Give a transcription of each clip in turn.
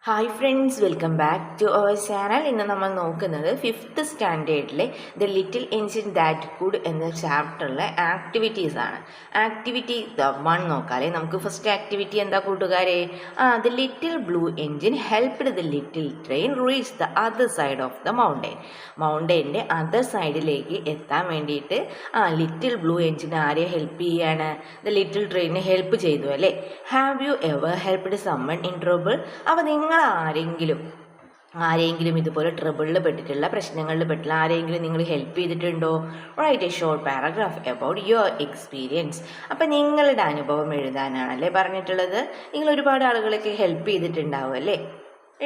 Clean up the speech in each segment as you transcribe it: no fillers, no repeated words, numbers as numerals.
Hi friends, welcome back to our channel. ഇന്ന് നമ്മൾ നോക്കുന്നത് 5th സ്റ്റാൻഡേർഡിലെ the little engine that could എന്ന ചാപ്റ്ററിലെ ആക്ടിവിറ്റീസ് ആണ്. ആക്ടിവിറ്റി 1 നോക്കാല്ലേ. നമുക്ക് ഫസ്റ്റ് ആക്ടിവിറ്റി എന്താ കൂട്ടുകാരെ? The little blue engine helped the little train reach the other side of the മൗണ്ടെയിൻ്റെ അതർ സൈഡിലേക്ക് എത്താൻ വേണ്ടിയിട്ട് ലിറ്റിൽ ബ്ലൂ എൻജിൻ ആരെ ഹെൽപ്പ് ചെയ്യാണ്? ദ ലിറ്റിൽ ട്രെയിനിനെ ഹെൽപ്പ് ചെയ്തു അല്ലേ. Have you ever helped someone in trouble? അപ്പോൾ നിങ്ങൾ ആരെങ്കിലും ഇതുപോലെ ട്രബിളിൽ പെട്ടിട്ടുള്ള പ്രശ്നങ്ങളിൽ പെട്ടിട്ടുള്ള ആരെങ്കിലും നിങ്ങൾ ഹെൽപ്പ് ചെയ്തിട്ടുണ്ടോ? Write a short paragraph about your experience. അപ്പം നിങ്ങളുടെ അനുഭവം എഴുതാനാണല്ലേ പറഞ്ഞിട്ടുള്ളത്. നിങ്ങൾ ഒരുപാട് ആളുകളൊക്കെ ഹെൽപ്പ് ചെയ്തിട്ടുണ്ടാവും അല്ലേ?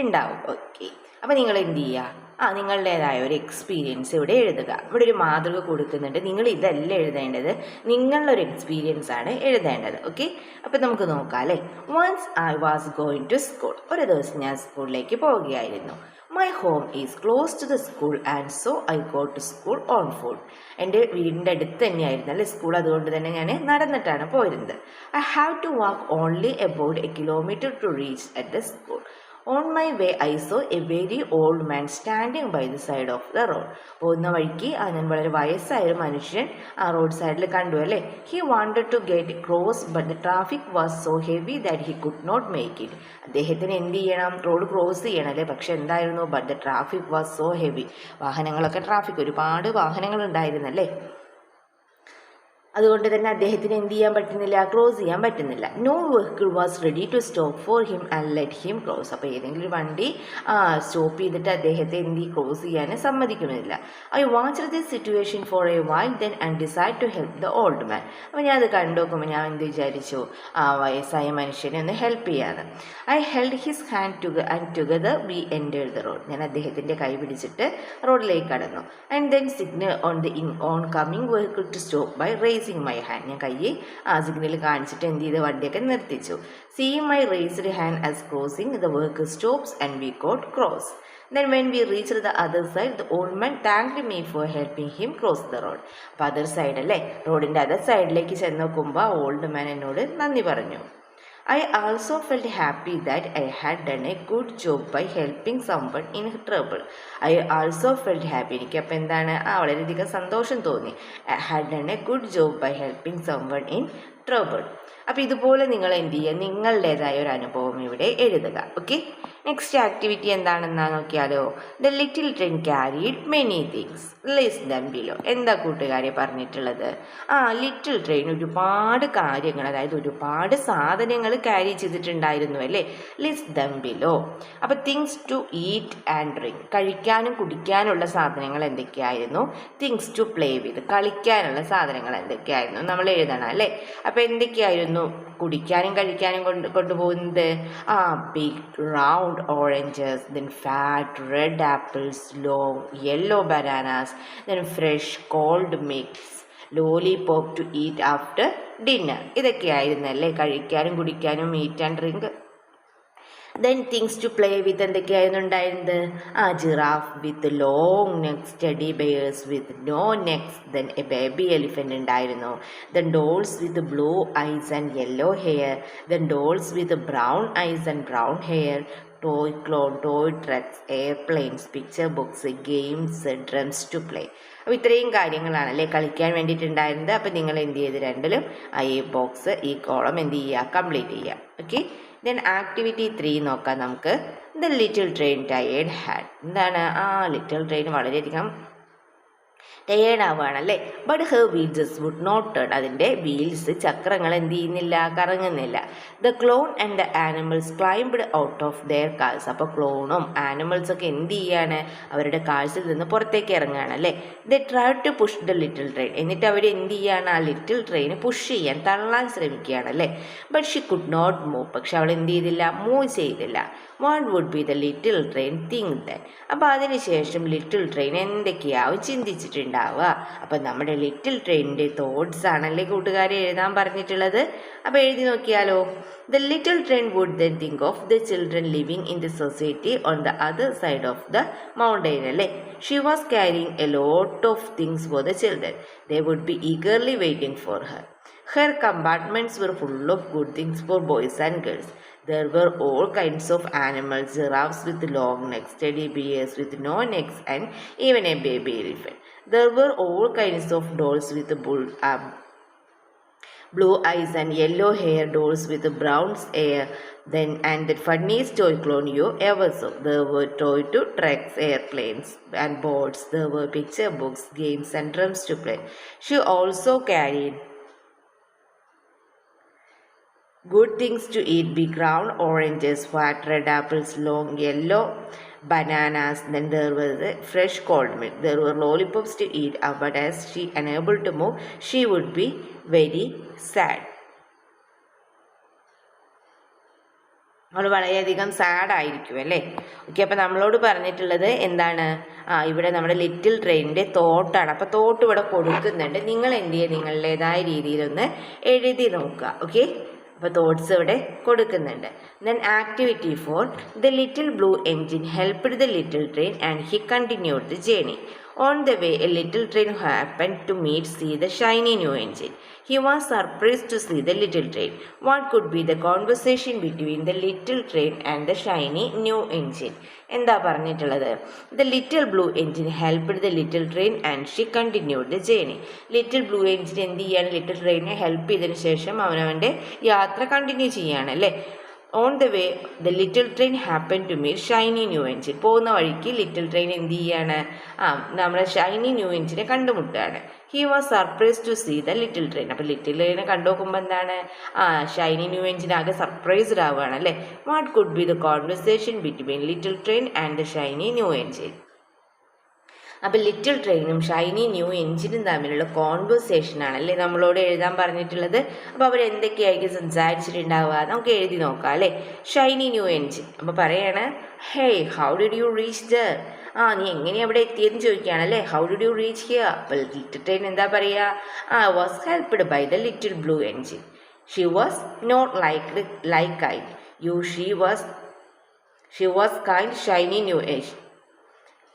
ഉണ്ടാവും. ഓക്കെ, അപ്പം നിങ്ങൾ എന്ത് ചെയ്യുക? നിങ്ങളുടേതായ ഒരു എക്സ്പീരിയൻസ് ഇവിടെ എഴുതുക. ഇവിടെ ഒരു മാതൃക കൊടുക്കുന്നുണ്ട്. നിങ്ങൾ ഇതല്ല എഴുതേണ്ടത്, നിങ്ങളുടെ ഒരു എക്സ്പീരിയൻസ് ആണ് എഴുതേണ്ടത്. ഓക്കെ, അപ്പം നമുക്ക് നോക്കാം അല്ലേ. Once I was going to school. ഒരു ദിവസം ഞാൻ സ്കൂളിലേക്ക് പോവുകയായിരുന്നു. My home is close to the school and so I go to school on food. എൻ്റെ വീടിൻ്റെ അടുത്ത് തന്നെയായിരുന്നു അല്ലേ സ്കൂൾ, അതുകൊണ്ട് തന്നെ ഞാൻ നടന്നിട്ടാണ് പോയിരുന്നത്. I have to walk only about a kilometre to reach at the school. On my way, I saw a very old man standing by the side of the road. പോകുന്ന വഴിക്ക് ഞാൻ വളരെ വയസ്സായ ഒരു മനുഷ്യൻ റോഡ് സൈഡിൽ കണ്ടു അല്ലേ. He wanted to get across, but the traffic was so heavy that he could not make it. അദ്ദേഹത്തിന് എന്ത് ചെയ്യണം? റോഡ് ക്രോസ് ചെയ്യണം അല്ലേ. പക്ഷെ എന്തായിരുന്നു? But the traffic was so heavy. ഒരുപാട് വാഹനങ്ങൾ ഉണ്ടായിരുന്നല്ലേ. അതുകൊണ്ട് തന്നെ അദ്ദേഹത്തിന് എന്ത് ചെയ്യാൻ പറ്റുന്നില്ല? ക്രോസ് ചെയ്യാൻ പറ്റുന്നില്ല. No vehicle was ready to stop for him and let him cross. അപ്പോൾ ഏതെങ്കിലും ഒരു വണ്ടി സ്റ്റോപ്പ് ചെയ്തിട്ട് അദ്ദേഹത്തെ ക്രോസ് ചെയ്യാൻ സമ്മതിക്കുന്നില്ല. I watched this situation for a while then and decide to help the old man. അപ്പോൾ ഞാൻ അത് കണ്ടു നോക്കുമ്പോൾ ഞാൻ എന്ത് വിചാരിച്ചു? വയസ്സായ മനുഷ്യനെ ഒന്ന് ഹെൽപ്പ് ചെയ്യാന്ന്. I held his hand and together we entered the road. ഞാൻ അദ്ദേഹത്തിൻ്റെ കൈ പിടിച്ചിട്ട് റോഡിലേക്ക് കടന്നു. And then signal oncoming vehicle to stop by raising my hand. ഞാൻ കൈ സിഗ്നൽ കാണിച്ചിട്ട് എന്ത് ചെയ്ത് വണ്ടിയൊക്കെ നിർത്തിച്ചു. Seeing my raised hand as crossing the vehicle stops and we got cross. Then when we reached the other side, the old man thanked me for helping him cross the road. അപ്പോൾ other side അല്ലേ, റോഡിൻ്റെ other സൈഡിലേക്ക് ചെന്ന് നോക്കുമ്പോൾ old man എന്നോട് നന്ദി പറഞ്ഞു. I also felt happy that I had done a good job by helping someone in trouble. I also felt happy. എനിക്ക് അപ്പോൾ എന്താണ്? വളരെയധികം സന്തോഷം തോന്നി. I had done a good job by helping someone in trouble. അപ്പോൾ ഇതുപോലെ നിങ്ങൾ എന്ത് ചെയ്യുക? നിങ്ങളുടേതായ ഒരു അനുഭവം ഇവിടെ എഴുതുക. ഓക്കെ, നെക്സ്റ്റ് ആക്ടിവിറ്റി എന്താണെന്നാ നോക്കിയാലോ. The little train carried many things list them below. എന്താ കൂട്ടുകാരെ പറഞ്ഞിട്ടുള്ളത്? ലിറ്റിൽ ട്രെയിൻ ഒരുപാട് കാര്യങ്ങൾ, അതായത് ഒരുപാട് സാധനങ്ങൾ ക്യാരി ചെയ്തിട്ടുണ്ടായിരുന്നു അല്ലേ. List them below. അപ്പോൾ things to eat and drink, കഴിക്കാനും കുടിക്കാനുള്ള സാധനങ്ങൾ എന്തൊക്കെയായിരുന്നു? തിങ്സ് ടു പ്ലേ വിത്ത്, കളിക്കാനുള്ള സാധനങ്ങൾ എന്തൊക്കെയായിരുന്നു നമ്മൾ എഴുതണം അല്ലേ. അപ്പോൾ എന്തൊക്കെയായിരുന്നു കുടിക്കാനും കഴിക്കാനും കൊണ്ടുപോകുന്നത്? Big round oranges, then fat red apples, long yellow bananas, then fresh cold mix, lollipop to eat after dinner. ഇതൊക്കെയായിരുന്നല്ലേ കഴിക്കാനും കുടിക്കാനും, eat and drink. Then things to play with എന്തൊക്കെയായിരുന്നു ഉണ്ടായിരുന്നത്? Giraffe with long necks, teddy bears with no necks, then a baby elephant ഉണ്ടായിരുന്നു. Then dolls with blue eyes and yellow hair, then dolls with brown eyes and brown hair, toy clown, toy trucks, airplanes, picture books, games, drums to play. അപ്പോൾ ഇത്രയും കാര്യങ്ങളാണല്ലേ കളിക്കാൻ വേണ്ടിയിട്ടുണ്ടായിരുന്നത്. അപ്പോൾ നിങ്ങൾ എന്ത് ചെയ്ത് രണ്ടിലും ഈ ബോക്സ്, ഈ കോളം എന്ത് ചെയ്യുക? കംപ്ലീറ്റ് ചെയ്യുക. ഓക്കെ, ദെൻ ആക്ടിവിറ്റി 3 നോക്കാം നമുക്ക്. The little train tired hard. എന്താണ്? ലിറ്റിൽ ട്രെയിൻ വളരെയധികം ടയേർഡ് ആവുകയാണല്ലേ. But her wheels would not turn. അതിൻ്റെ വീൽസ്, ചക്രങ്ങൾ എന്ത് ചെയ്യുന്നില്ല? കറങ്ങുന്നില്ല. The clown and the animals climbed out of their cars. അപ്പോൾ ക്ലോണും ആനിമൽസൊക്കെ എന്ത് ചെയ്യാണ്? അവരുടെ കാഴ്സിൽ നിന്ന് പുറത്തേക്ക് ഇറങ്ങുകയാണ് അല്ലേ. The try to push the little train. എന്നിട്ട് അവർ എന്ത് ചെയ്യാണ്? ലിറ്റിൽ ട്രെയിൻ പുഷ് ചെയ്യാൻ, തള്ളാൻ ശ്രമിക്കുകയാണ് അല്ലേ. But she could not move. പക്ഷെ അവൾ എന്ത് ചെയ്തില്ല? മൂവ് ചെയ്തില്ല. What would be the little train think then. അപ്പോൾ അതിനുശേഷം ലിറ്റിൽ ട്രെയിൻ എന്തൊക്കെയാവും ചിന്തിച്ചിട്ടുണ്ടാവുക? അപ്പം നമ്മുടെ ലിറ്റിൽ ട്രെയിനിൻ്റെ തോട്ട്സ് ആണല്ലേ കൂട്ടുകാരെ എഴുതാൻ പറഞ്ഞിട്ടുള്ളത്. അപ്പോൾ എഴുതി നോക്കിയാലോ. The little train would then think of the children living in the society on the other side of the mountain അല്ലേ. She was carrying a lot of things for the children. They would be eagerly waiting for her. Her compartments were full of good things for boys and girls. There were all kinds of animals, giraffes with long necks, teddy bears with no necks, and even a baby elephant. There were all kinds of dolls with blue eyes and yellow hair, dolls with brown hair, and the funniest toy clone you ever saw. There were toy to trucks, airplanes, and boats. There were picture books, games, and drums to play. She also carried good things to eat: big round oranges, fat red apples, long yellow bananas. Then there was a fresh cold milk. There were lollipops to eat, but as she unable to move, she would be very sad. അവൾ വളരെയധികം sad ആയിരിക്കും അല്ലേ. Okay, അപ്പോൾ നമ്മളോട് പറഞ്ഞിട്ടുള്ളത് എന്താണ്? ഇവിടെ നമ്മുടെ ലിറ്റിൽ ട്രെയിനിൻ്റെ തോട്ടാണ്. അപ്പോൾ തോട്ട് ഇവിടെ കൊടുക്കുന്നുണ്ട്. നിങ്ങൾ എന്ത് ചെയ്യുക, നിങ്ങളുടേതായ രീതിയിലൊന്ന് എഴുതി നോക്കുക. ഓക്കെ, അപ്പോൾ തോട്ട്സ് ഇവിടെ കൊടുക്കുന്നുണ്ട്. Then activity 4, the little blue engine helped the little train and he continued the journey. On the way, a little train happened to see the shiny new engine. He was surprised to see the little train. What could be the conversation between the little train and the shiny new engine? എന്താ പറഞ്ഞിട്ടുള്ളത്? The little blue engine helped the little train and she continued the journey. Little blue engine എന്ത് ചെയ്യാണ്? Little ട്രെയിനെ help ചെയ്തതിന് ശേഷം അവനവൻ്റെ യാത്ര continue ചെയ്യാണ് അല്ലേ. On the way the little train happen to meet shiny new engine. പോകുന്ന വഴിക്ക് ലിറ്റിൽ ട്രെയിൻ എന്ത് ചെയ്യാണ്? നമ്മുടെ ഷൈനി ന്യൂ എഞ്ചിനെ കണ്ടുമുട്ടുകയാണ്. He was surprise to see the little train. അപ്പോൾ ലിറ്റിൽ ട്രെയിനെ കണ്ടു നോക്കുമ്പോൾ എന്താണ്? ഷൈനി ന്യൂ എഞ്ചിൻ ആകെ സർപ്രൈസ്ഡ് ആവുകയാണ് അല്ലേ. What could be the conversation between little train and the shiny new engine? അപ്പോൾ ലിറ്റിൽ ട്രെയിനും ഷൈനി ന്യൂ എഞ്ചിനും തമ്മിലുള്ള കോൺവെർസേഷനാണ് അല്ലേ നമ്മളോട് എഴുതാൻ പറഞ്ഞിട്ടുള്ളത്. അപ്പോൾ അവരെന്തൊക്കെയായിരിക്കും സംസാരിച്ചിട്ടുണ്ടാവുക? നമുക്ക് എഴുതി നോക്കാം അല്ലേ. ഷൈനി ന്യൂ എഞ്ചിൻ അപ്പോൾ പറയാണ്, hey how did you reach there? നീ എങ്ങനെ അവിടെ എത്തിയെന്ന് ചോദിക്കുകയാണ് അല്ലേ. How did you reach here? അപ്പോൾ ലിറ്റിൽ ട്രെയിൻ എന്താ പറയുക? Was helped by the little blue engine. She was not like kind you. She was kind shiny new engine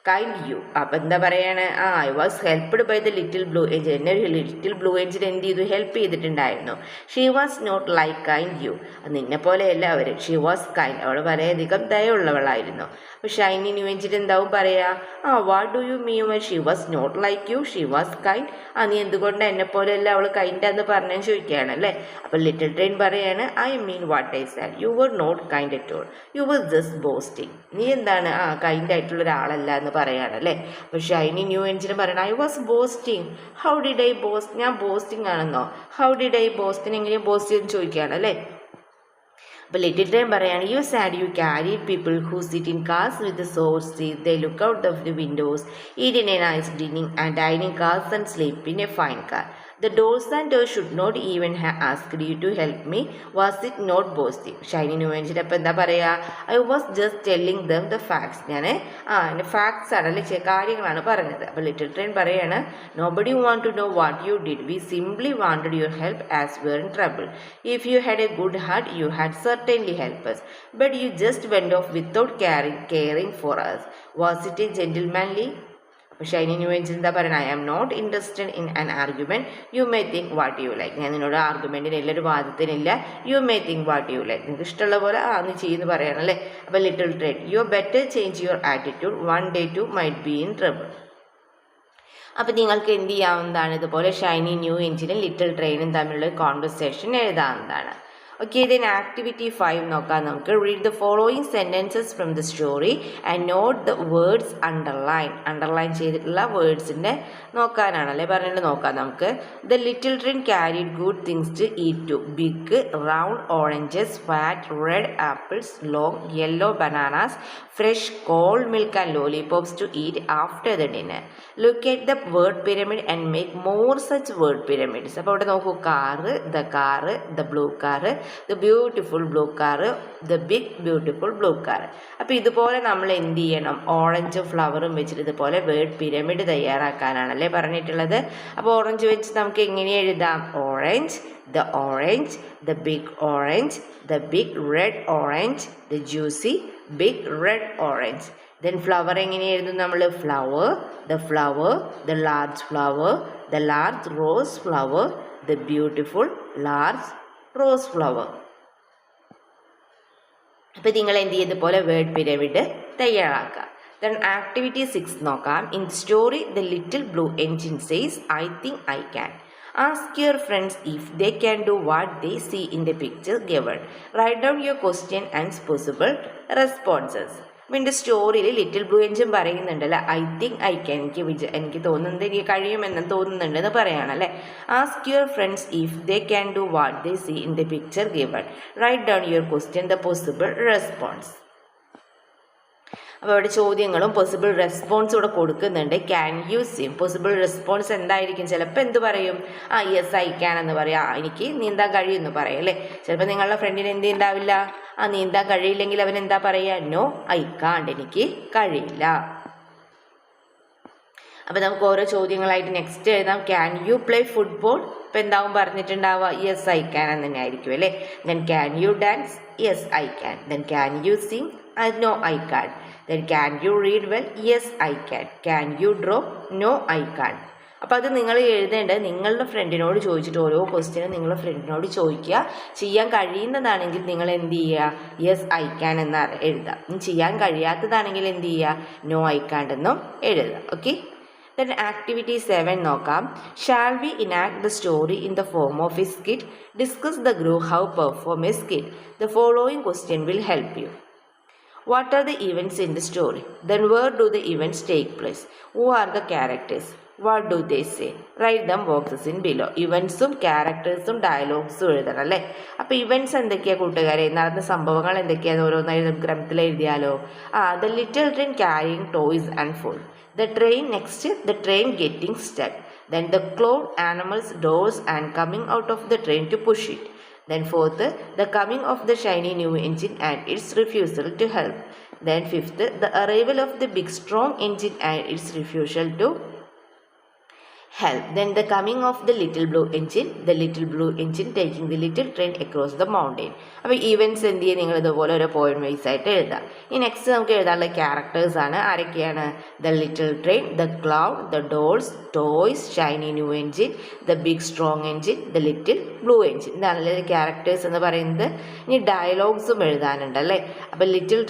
kind you. അപ്പം എന്താ പറയാണ്? I was helped by the little blue engine. എന്നെ little blue engine എന്ത് ചെയ്തു? Help ചെയ്തിട്ടുണ്ടായിരുന്നു. She was not like kind you. നിന്നെ പോലെയല്ല അവർ. She was kind. അവൾ വളരെയധികം ദയുള്ളവളായിരുന്നു. അപ്പോൾ ഷൈനി ന്യൂ എഞ്ചിൻ എന്താവും പറയുക? What do you mean why she was not like you? She was kind. നീ എന്തുകൊണ്ട് എന്നെ പോലെയല്ല അവൾ കൈൻഡാന്ന് പറഞ്ഞെന്ന് ചോദിക്കുകയാണ് അല്ലേ. അപ്പോൾ ലിറ്റിൽ ട്രെയിൻ പറയാണ്, I mean what I said. You were not kind at all. You were just boasting. നീ എന്താണ് കൈൻഡ് ആയിട്ടുള്ള ഒരാളല്ല എന്ന് പറയാണ് അല്ലേ. അപ്പോൾ ഷൈനി ന്യൂ എഞ്ചിന് പറയണം, I was boasting. How did I boast? ഞാൻ ബോസ്റ്റിംഗ് ആണെന്നോ? ഹൗ ഡിഡ് ഐ ബോസ്റ്റിന് എങ്ങനെയാണ് ബോസ്റ്റ് എന്ന് ചോദിക്കുകയാണ് അല്ലേ. അപ്പോൾ ലിറ്റിൽ ട്രെയിൻ പറയാണ്, you said you carried people who sit in cars with source seat. They look out of the windows, eat in a nice dining cars and sleep in a fine car. The doors and doors should not even have asked you to help me. Was it not boasting? Shiny new engine അപ്പം എന്താ പറയുക? I was just telling them the facts. ഞാൻ എൻ്റെ facts ആണ് അല്ലെ, കാര്യങ്ങളാണ് പറഞ്ഞത്. അപ്പോൾ ലിറ്റിൽ ട്രെയിൻ പറയാണ്, nobody want to know what you did. We simply wanted your help as we are in trouble. If you had a good heart you had certainly help us. But you just went off without caring for us. Was it a gentlemanly? അപ്പോൾ Shiny new engine എന്താ പറയുന്നത്? I am not interested in an argument. You may think what you like. ഞാൻ നിന്നോട് ആർഗ്യുമെൻറ്റിന് എല്ലാവരും വാദത്തിനില്ല. You may think what you like. നിങ്ങൾക്ക് ഇഷ്ടമുള്ള പോലെ നീ ചെയ്യുന്നു പറയണല്ലേ. അപ്പോൾ little train, you better change your attitude. One day to might be in trouble. അപ്പോൾ നിങ്ങൾക്ക് എന്ത് ചെയ്യാവുന്നതാണ്? ഇതുപോലെ ഷൈനി ന്യൂ എഞ്ചിനും ലിറ്റിൽ ട്രെയിനും തമ്മിലുള്ള കോൺവെർസേഷൻ എഴുതാവുന്നതാണ്. Okay, then activity 5 നോക്കാം നമുക്ക്. read the following sentences from the story and note the words underline ചെയ്തിട്ടുള്ള വേർഡ്സിൻ്റെ നോക്കാനാണല്ലേ പറഞ്ഞിട്ട് നോക്കാം നമുക്ക്. The little train carried good things to eat too. Big round oranges, fat red apples, long yellow bananas, fresh cold milk and lollipops to eat after the dinner. Look at the word pyramid and make more such word pyramids. അപ്പോൾ ഇവിടെ നോക്കൂ, car, the blue car, the beautiful blue car, the big beautiful blue car. അപ്പോൾ ഇതുപോലെ നമ്മൾ എന്ത് ചെയ്യണം? Orange ഫ്ലവറും വെച്ചിട്ട് ഇതുപോലെ വേർഡ് പിരമിഡ് തയ്യാറാക്കാനാണല്ലേ പറഞ്ഞിട്ടുള്ളത്. അപ്പോൾ ഓറഞ്ച് വെച്ച് നമുക്ക് എങ്ങനെ എഴുതാം? Orange, the big orange, the big red orange, the juicy big red orange. Then flower എങ്ങനെ എഴുതും നമ്മൾ? flower, the large flower, the large rose flower, the beautiful large rose flower. അപ്പോൾ നിങ്ങൾ എന്ത് ചെയ്തതുപോലെ വേർഡ് പിരമിഡ് തയ്യാറാക്കുക. ദെൻ ആക്ടിവിറ്റി 6 നോക്കാം. In story the little blue engine says I think I can. Ask your friends if they can do what they see in the picture given. Write down your question and possible responses. പിന്നെ സ്റ്റോറിയിൽ little blue engine പറയുന്നുണ്ടല്ലോ, I think I can, എനിക്ക് തോന്നുന്നത് എനിക്ക് കഴിയുമെന്ന് തോന്നുന്നുണ്ടെന്ന് പറയുകയാണല്ലേ. Ask your friends if they can do what they see in the picture given. Write down your question the possible response. അപ്പോൾ അവിടെ ചോദ്യങ്ങളും പോസിബിൾ റെസ്പോൺസും ഇവിടെ കൊടുക്കുന്നുണ്ട്. Can you sim, possible response എന്തായിരിക്കും? ചിലപ്പോൾ എന്ത് പറയും? യെസ് ഐ ക്യാൻ എന്ന് പറയാം, എനിക്ക് നീന്താൻ കഴിയുമെന്ന് പറയും അല്ലേ. ചിലപ്പോൾ നിങ്ങളുടെ ഫ്രണ്ടിന് എന്ത് ഉണ്ടാവില്ല, നീന്താൻ കഴിയില്ലെങ്കിൽ അവൻ എന്താ പറയുക? നോ ഐ കാണ്ട്, എനിക്ക് കഴിയില്ല. അപ്പോൾ നമുക്ക് ഓരോ ചോദ്യങ്ങളായിട്ട് നെക്സ്റ്റ് എഴുതാം. Can you play football? ഇപ്പം എന്താവും പറഞ്ഞിട്ടുണ്ടാവുക? യെസ് ഐ ക്യാൻ എന്ന് തന്നെ ആയിരിക്കും അല്ലേ. Then can you dance? Yes I can. Then can you sing? No I can. Then can you read well? Yes, I can. Can you draw? No, I can't. അപ്പോൾ അത് നിങ്ങൾ എഴുതേണ്ടത് നിങ്ങളുടെ ഫ്രണ്ടിനോട് ചോദിച്ചിട്ട് ഓരോ ക്വസ്റ്റ്യനും നിങ്ങളുടെ ഫ്രണ്ടിനോട് ചോദിക്കുക. ചെയ്യാൻ കഴിയുന്നതാണെങ്കിൽ നിങ്ങൾ എന്ത് ചെയ്യുക? യെസ് ഐ ക്യാൻ എന്ന് എഴുതുക. ചെയ്യാൻ കഴിയാത്തതാണെങ്കിൽ എന്ത് ചെയ്യുക? നോ ഐ കാൻഡ് എന്നും എഴുതുക. ഓക്കെ. ദെൻ ആക്ടിവിറ്റി 7 നോക്കാം. Shall we enact the story in the form of A skit? Discuss the group how perform A skit. The following question will help you. What are the events in the story? Then where do the events take place? Who are the characters? What do they say? Write them boxes in below. ഇവൻസും ക്യാരക്ടേഴ്സും ഡയലോഗ്സും എഴുതണം അല്ലേ. അപ്പോൾ events എന്തൊക്കെയാണ് കൂട്ടുകാരെ? നടന്ന സംഭവങ്ങൾ എന്തൊക്കെയാണ് ഓരോന്നായി ക്രമത്തിൽ എഴുതിയാലോ. The little train carrying toys and food. The train next, the train getting stuck. Then the cloud, animals, doors and coming out of the train to push it. Then fourth, the coming of the shiny new engine and its refusal to help. Then fifth, the arrival of the big strong engine and its refusal to help. Then the coming of the little blue engine taking the little train across the mountain. അപ്പോൾ events എന്ത് ചെയ്യുക? നിങ്ങൾ ഇതുപോലെ ഒരു point wise ആയിട്ട് എഴുതാം. ഈ next നമുക്ക് എഴുതാനുള്ള ക്യാരക്ടേഴ്സ് ആണ്. ആരൊക്കെയാണ്? The little train, the cloud, the dolls, toys, shiny new engine, the big strong engine, the little blue engine. ഇതാണല്ലേ ക്യാരക്ടേഴ്സ് എന്ന് പറയുന്നത്. ഇനി ഡയലോഗ്സും എഴുതാനുണ്ട് അല്ലേ. അപ്പോൾ ലിറ്റിൽ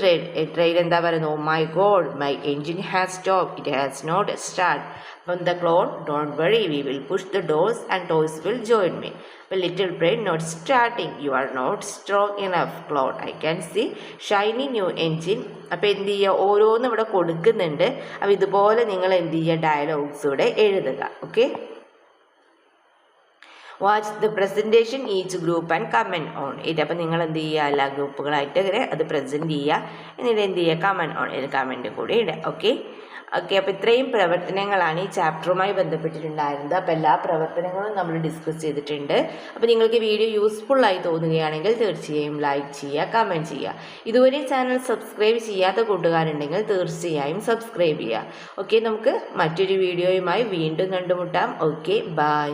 ട്രെയിൻ എന്താ പറയുന്നത്? Oh my God, my engine has stop, it has not start. From the cloud, don't worry, we will push the doors and toys will join me. But little brain, not starting, you are not strong enough. Cloud, I can see shiny new engine. അപ്പോൾ എന്ത് ചെയ്യുക? ഓരോന്നും ഇവിടെ കൊടുക്കുന്നുണ്ട്. അപ്പോൾ ഇതുപോലെ നിങ്ങൾ എന്ത് ചെയ്യുക? ഡയലോഗ്സ് ഇവിടെ എഴുതുക. Okay. Watch the presentation each group and comment on it. അപ്പോൾ നിങ്ങൾ എന്ത് ചെയ്യുക? എല്ലാ ഗ്രൂപ്പുകളായിട്ട് ഇങ്ങനെ അത് പ്രസൻറ്റ് ചെയ്യുക. എന്നിട്ട് എന്ത് ചെയ്യുക? കമൻറ്റ് ഓൺ ഇത് കമൻറ്റ് കൂടി ഇടുക. ഓക്കെ. അപ്പോൾ ഇത്രയും പ്രവർത്തനങ്ങളാണ് ഈ ചാപ്റ്ററുമായി ബന്ധപ്പെട്ടിട്ടുണ്ടായിരുന്നത്. അപ്പോൾ എല്ലാ പ്രവർത്തനങ്ങളും നമ്മൾ ഡിസ്കസ് ചെയ്തിട്ടുണ്ട്. അപ്പോൾ നിങ്ങൾക്ക് വീഡിയോ യൂസ്ഫുള്ളായി തോന്നുകയാണെങ്കിൽ തീർച്ചയായും ലൈക്ക് ചെയ്യുക, കമൻറ്റ് ചെയ്യുക. ഇതുവരെ ചാനൽ സബ്സ്ക്രൈബ് ചെയ്യാത്ത കൂട്ടുകാരുണ്ടെങ്കിൽ തീർച്ചയായും സബ്സ്ക്രൈബ് ചെയ്യുക. ഓക്കെ, നമുക്ക് മറ്റൊരു വീഡിയോയുമായി വീണ്ടും കണ്ടുമുട്ടാം. Okay, by.